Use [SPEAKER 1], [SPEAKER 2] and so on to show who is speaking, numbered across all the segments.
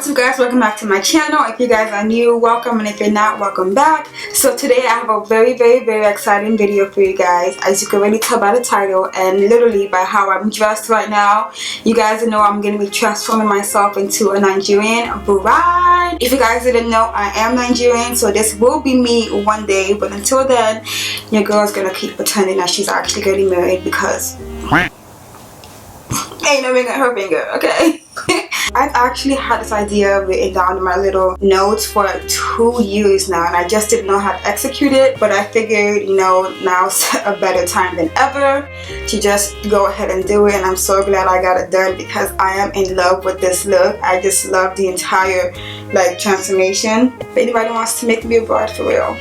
[SPEAKER 1] What's up guys, welcome back to my channel. If you guys are new, welcome, and if you're not, welcome back. So today I have a very exciting video for you guys. As you can already tell by the title and literally by how I'm dressed right now, you guys know I'm going to be transforming myself into a Nigerian bride. If you guys didn't know, I am Nigerian, so this will be me one day, but until then your girl's going to keep pretending that she's actually getting married because ain't no ring on her finger, okay? I've actually had this idea written down in my little notes for 2 years now, and I just didn't know how to execute it, but I figured, you know, now's a better time than ever to just go ahead and do it, and I'm so glad I got it done because I am in love with this look. I just love the entire transformation. If anybody wants to make me a bride for real,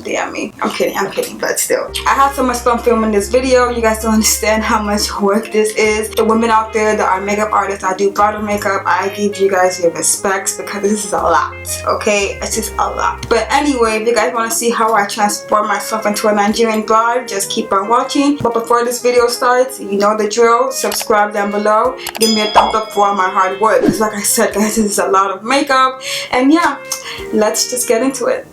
[SPEAKER 1] DM me. I'm kidding, but still. I had so much fun filming this video. You guys don't understand how much work this is. The women out there that are makeup artists, I do bridal makeup, I give you guys your respects because this is a lot, okay? It's just a lot. But anyway, if you guys want to see how I transform myself into a Nigerian bride, just keep on watching. But before this video starts, you know the drill. Subscribe down below. Give me a thumbs up for all my hard work. Because like I said, guys, this is a lot of makeup. And yeah, let's just get into it.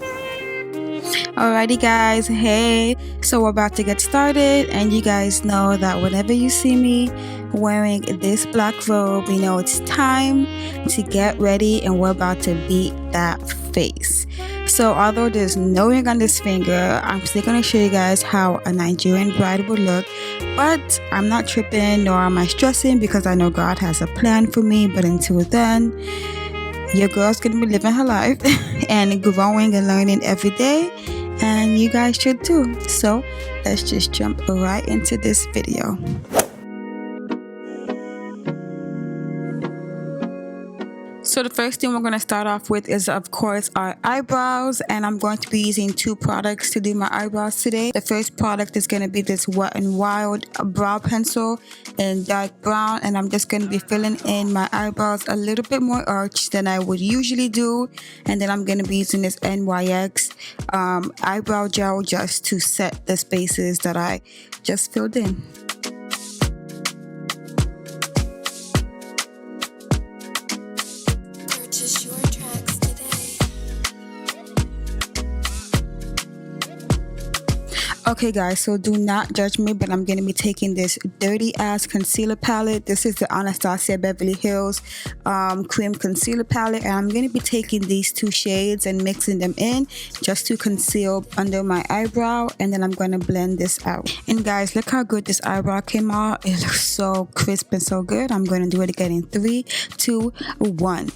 [SPEAKER 1] Alrighty guys, hey, so we're about to get started, and you guys know that whenever you see me wearing this black robe, you know it's time to get ready and we're about to beat that face. So although there's no ring on this finger, I'm still going to show you guys how a Nigerian bride would look, but I'm not tripping nor am I stressing because I know God has a plan for me. But until then, your girl's gonna be living her life and growing and learning every day, and you guys should too. So let's just jump right into this video. So the first thing we're going to start off with is of course our eyebrows, and I'm going to be using 2 products to do my eyebrows today. The first product is going to be this Wet n Wild brow pencil in dark brown, and I'm just going to be filling in my eyebrows a little bit more arch than I would usually do, and then I'm going to be using this NYX eyebrow gel just to set the spaces that I just filled in. Okay guys, so do not judge me, but I'm going to be taking this dirty ass concealer palette. This is the Anastasia Beverly Hills cream concealer palette, and I'm going to be taking these 2 shades and mixing them in just to conceal under my eyebrow, and then I'm going to blend this out. And guys, look how good this eyebrow came out. It looks so crisp and so good. I'm going to do it again in 3, 2, 1.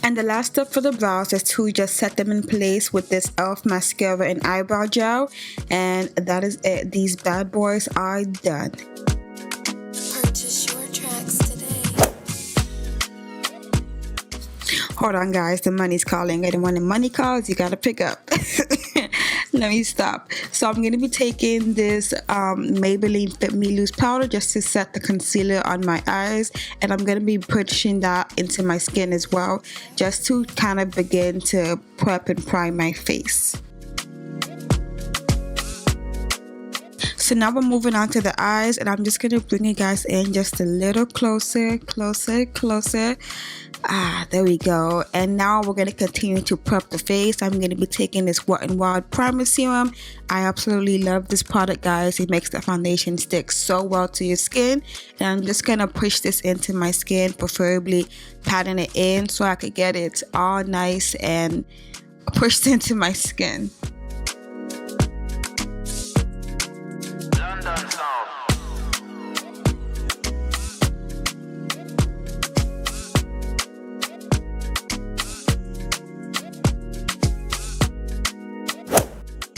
[SPEAKER 1] And the last step for the brows is to just set them in place with this e.l.f. mascara and eyebrow gel. And that is it. These bad boys are done. Purchase your tracks today. Hold on guys, the money's calling. And when the money calls, you gotta pick up. Let me stop. So I'm going to be taking this Maybelline Fit Me Loose powder just to set the concealer on my eyes, and I'm going to be pushing that into my skin as well, just to kind of begin to prep and prime my face. So now we're moving on to the eyes, and I'm just going to bring you guys in just a little closer. There we go. And now we're going to continue to prep the face. I'm going to be taking this Wet n Wild primer serum. I absolutely love this product, guys. It makes the foundation stick so well to your skin, and I'm just going to push this into my skin, preferably patting it in so I could get it all nice and pushed into my skin.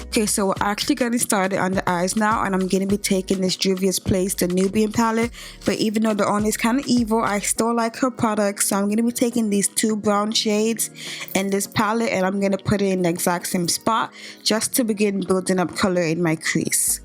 [SPEAKER 1] Okay, so we're actually getting started on the eyes now, and I'm going to be taking this Juvia's Place, the Nubian palette. But even though the owner is kind of evil, I still like her products. So I'm going to be taking these 2 brown shades in this palette, and I'm going to put it in the exact same spot just to begin building up color in my crease.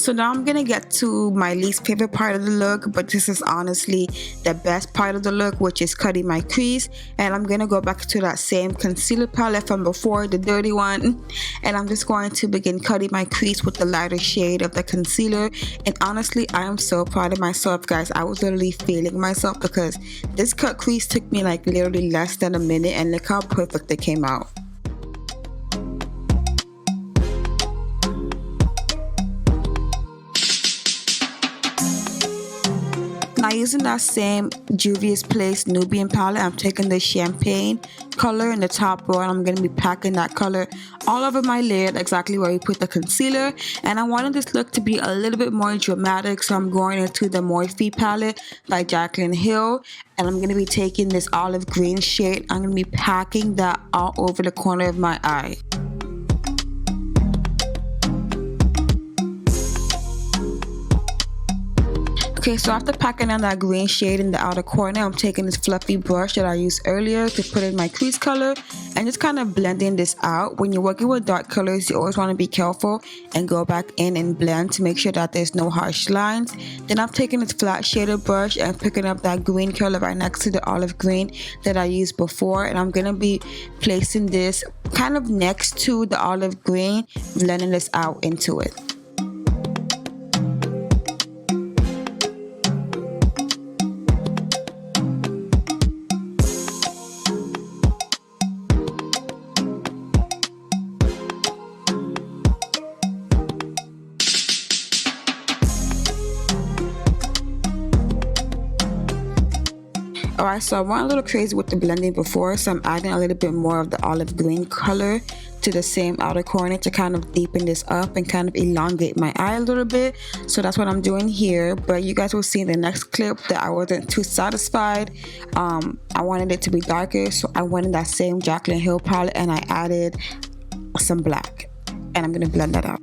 [SPEAKER 1] So now I'm gonna get to my least favorite part of the look, but this is honestly the best part of the look, which is cutting my crease. And I'm gonna go back to that same concealer palette from before, the dirty one, and I'm just going to begin cutting my crease with the lighter shade of the concealer. And honestly, I am so proud of myself, guys. I was literally feeling myself because this cut crease took me like literally less than a minute, and look how perfect it came out. Now using that same Juvia's Place Nubian palette, I'm taking the champagne color in the top row, and I'm going to be packing that color all over my lid, exactly where we put the concealer. And I wanted this look to be a little bit more dramatic, so I'm going into the Morphe palette by Jaclyn Hill, and I'm going to be taking this olive green shade. I'm going to be packing that all over the corner of my eye. Okay, so after packing on that green shade in the outer corner, I'm taking this fluffy brush that I used earlier to put in my crease color and just kind of blending this out. When you're working with dark colors, you always want to be careful and go back in and blend to make sure that there's no harsh lines. Then I'm taking this flat shaded brush and picking up that green color right next to the olive green that I used before, and I'm going to be placing this kind of next to the olive green, blending this out into it. Alright, so I went a little crazy with the blending before, so I'm adding a little bit more of the olive green color to the same outer corner to kind of deepen this up and kind of elongate my eye a little bit. So that's what I'm doing here, but you guys will see in the next clip that I wasn't too satisfied. I wanted it to be darker, so I went in that same Jaclyn Hill palette and I added some black, and I'm going to blend that out.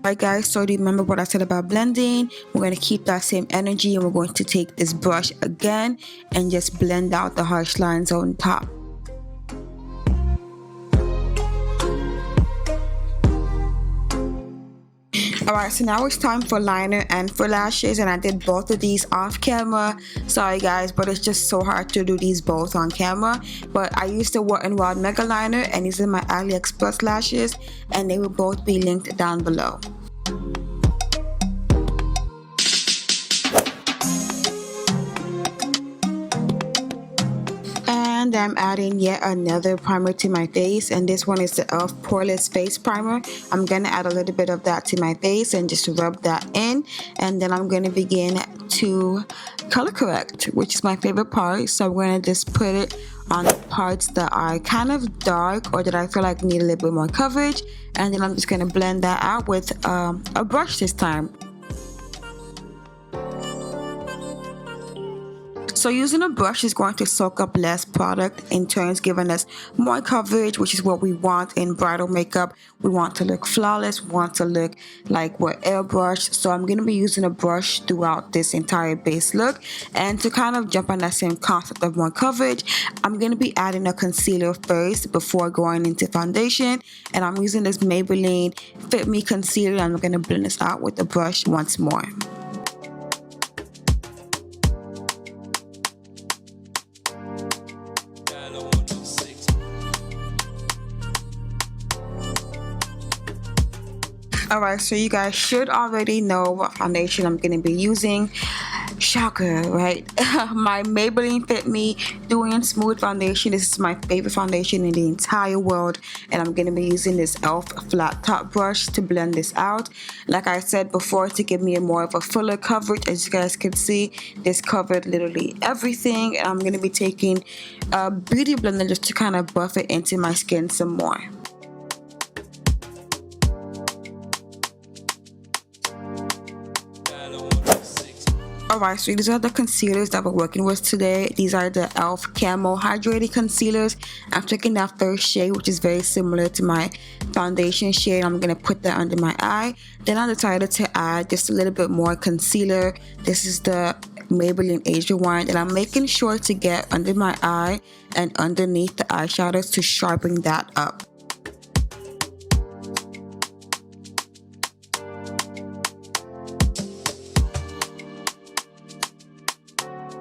[SPEAKER 1] Alright guys, so do you remember what I said about blending? We're going to keep that same energy, and we're going to take this brush again and just blend out the harsh lines on top. Alright, so now it's time for liner and for lashes, and I did both of these off camera. Sorry guys, but it's just so hard to do these both on camera. But I used the Wet n Wild Mega Liner, and these are my AliExpress lashes, and they will both be linked down below. And I'm adding yet another primer to my face, and this one is the e.l.f. Poreless Face Primer. I'm going to add a little bit of that to my face and just rub that in, and then I'm going to begin to color correct, which is my favorite part. So I'm going to just put it on the parts that are kind of dark or that I feel like need a little bit more coverage, and then I'm just going to blend that out with a brush this time. So using a brush is going to soak up less product, in turns giving us more coverage, which is what we want in bridal makeup. We want to look flawless, we want to look like we're airbrushed. So I'm going to be using a brush throughout this entire base look. And to kind of jump on that same concept of more coverage, I'm going to be adding a concealer first before going into foundation. And I'm using this Maybelline Fit Me Concealer, and I'm going to blend this out with the brush once more. Alright, so you guys should already know what foundation I'm going to be using. Shocker, right? My Maybelline Fit Me Dewy and Smooth foundation. This is my favorite foundation in the entire world, and I'm going to be using this e.l.f. flat top brush to blend this out. Like I said before, to give me more of a fuller coverage. As you guys can see, this covered literally everything, and I'm going to be taking a beauty blender just to kind of buff it into my skin some more. Alright, so these are the concealers that we're working with today. These are the e.l.f. Camo Hydrated Concealers. I'm taking that first shade, which is very similar to my foundation shade. I'm going to put that under my eye. Then I decided to add just a little bit more concealer. This is the Maybelline Age Rewind, and I'm making sure to get under my eye and underneath the eyeshadows to sharpen that up.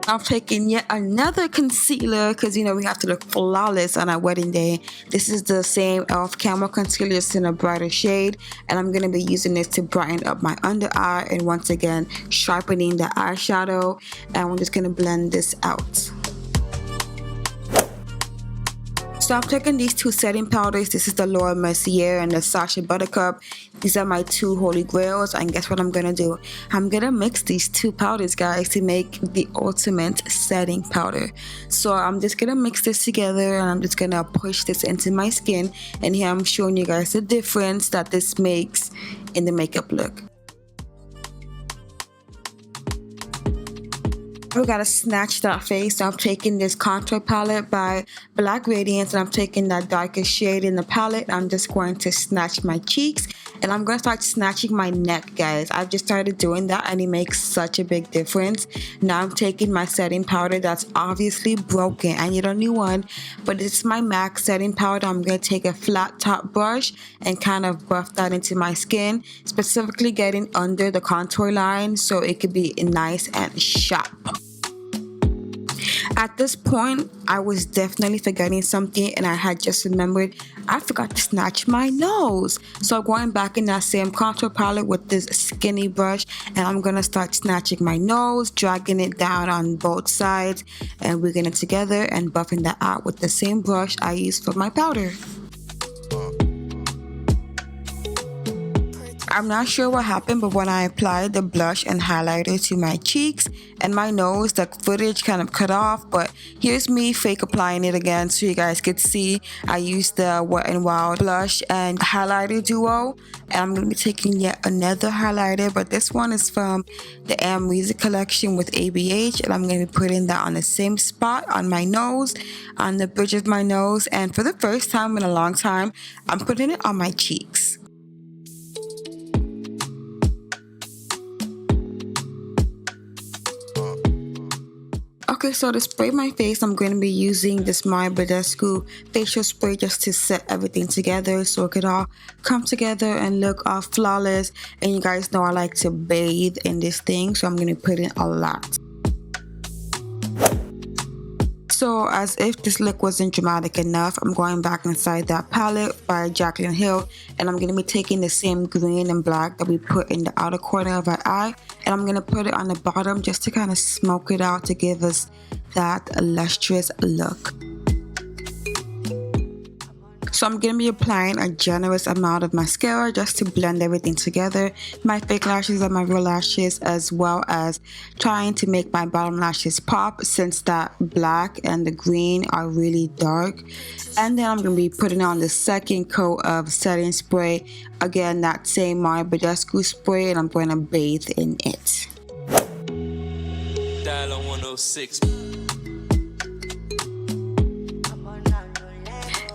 [SPEAKER 1] I've taken yet another concealer because you know we have to look flawless on our wedding day. This is the same e.l.f. Camel Concealer, just in a brighter shade, and I'm going to be using this to brighten up my under eye and once again sharpening the eyeshadow, and we're just going to blend this out. So I'm taking these two setting powders. This is the Laura Mercier and the Sacha Buttercup. These are my two holy grails, and guess what I'm gonna do? I'm gonna mix these two powders, guys, to make the ultimate setting powder. So I'm just gonna mix this together, and I'm just gonna push this into my skin, and here I'm showing you guys the difference that this makes in the makeup look. We gotta snatch that face. So I'm taking this contour palette by Black Radiance, and I'm taking that darkest shade in the palette. I'm just going to snatch my cheeks, and I'm gonna start snatching my neck, guys. I've just started doing that, and it makes such a big difference. Now I'm taking my setting powder that's obviously broken. I need a new one, but this is my MAC setting powder. I'm gonna take a flat top brush and kind of buff that into my skin, specifically getting under the contour line so it could be nice and sharp. At this point, I was definitely forgetting something, and I had just remembered I forgot to snatch my nose. So I'm going back in that same contour palette with this skinny brush, and I'm going to start snatching my nose, dragging it down on both sides, and wigging it together and buffing that out with the same brush I used for my powder. I'm not sure what happened, but when I applied the blush and highlighter to my cheeks and my nose, the footage kind of cut off, but here's me fake applying it again so you guys could see. I used the Wet n Wild blush and highlighter duo, and I'm going to be taking yet another highlighter, but this one is from the Music collection with ABH, and I'm going to be putting that on the same spot on my nose, on the bridge of my nose, and for the first time in a long time, I'm putting it on my cheeks. Okay, so to spray my face, I'm going to be using this Eyebrow facial spray just to set everything together so it could all come together and look all flawless. And you guys know I like to bathe in this thing, so I'm going to put in a lot. So as if this look wasn't dramatic enough, I'm going back inside that palette by Jaclyn Hill, and I'm going to be taking the same green and black that we put in the outer corner of our eye, and I'm going to put it on the bottom just to kind of smoke it out to give us that lustrous look. So I'm going to be applying a generous amount of mascara just to blend everything together, my fake lashes and my real lashes, as well as trying to make my bottom lashes pop since that black and the green are really dark. And then I'm going to be putting on the second coat of setting spray, again that same Eyebrow spray, and I'm going to bathe in it. Dial on 106.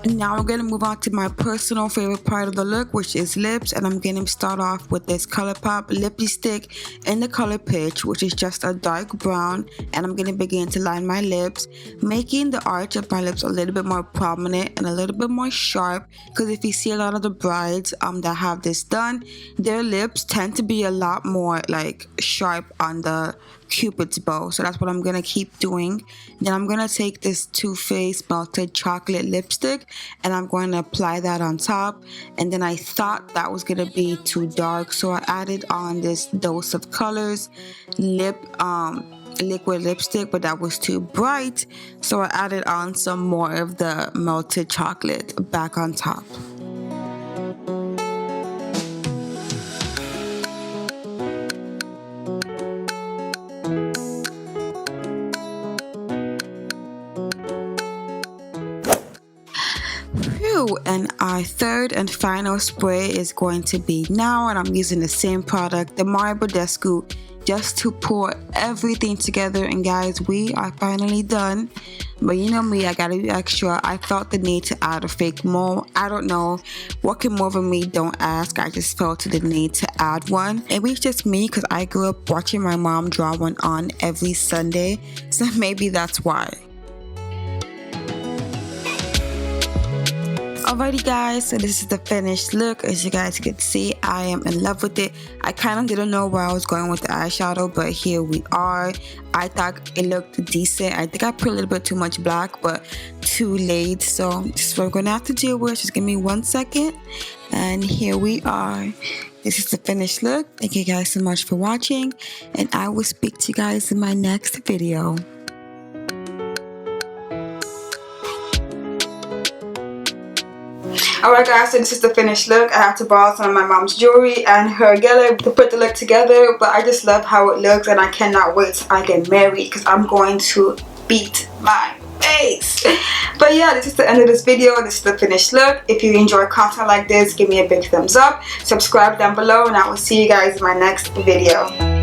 [SPEAKER 1] Now we're going to move on to my personal favorite part of the look, which is lips, and I'm going to start off with this ColourPop lip stick in the color Pitch, which is just a dark brown, and I'm going to begin to line my lips, making the arch of my lips a little bit more prominent and a little bit more sharp, because if you see a lot of the brides that have this done, their lips tend to be a lot more like sharp on the Cupid's bow, so that's what I'm gonna keep doing. Then I'm gonna take this Too Faced melted chocolate lipstick, and I'm going to apply that on top. And then I thought that was gonna be too dark, so I added on this Dose of Colors liquid lipstick, but that was too bright, so I added on some more of the melted chocolate back on top. And our third and final spray is going to be now, and I'm using the same product, the Eyebrow just to pour everything together. And guys, we are finally done. But you know me, I gotta be extra. I felt the need to add a fake mole. I don't know what came over me, don't ask. I just felt the need to add one. Maybe it's just me because I grew up watching my mom draw one on every Sunday, so maybe that's why. Alrighty guys, so this is the finished look. As you guys can see, I am in love with it. I kind of didn't know where I was going with the eyeshadow, but here we are. I thought it looked decent. I think I put a little bit too much black, but too late. So this is what we're gonna have to deal with. Just give me 1 second. And here we are. This is the finished look. Thank you guys so much for watching, and I will speak to you guys in my next video. Alright guys, so this is the finished look. I have to borrow some of my mom's jewelry and her Gele to put the look together, but I just love how it looks and I cannot wait till I get married because I'm going to beat my face. But yeah, this is the end of this video. This is the finished look. If you enjoy content like this, give me a big thumbs up, subscribe down below, and I will see you guys in my next video.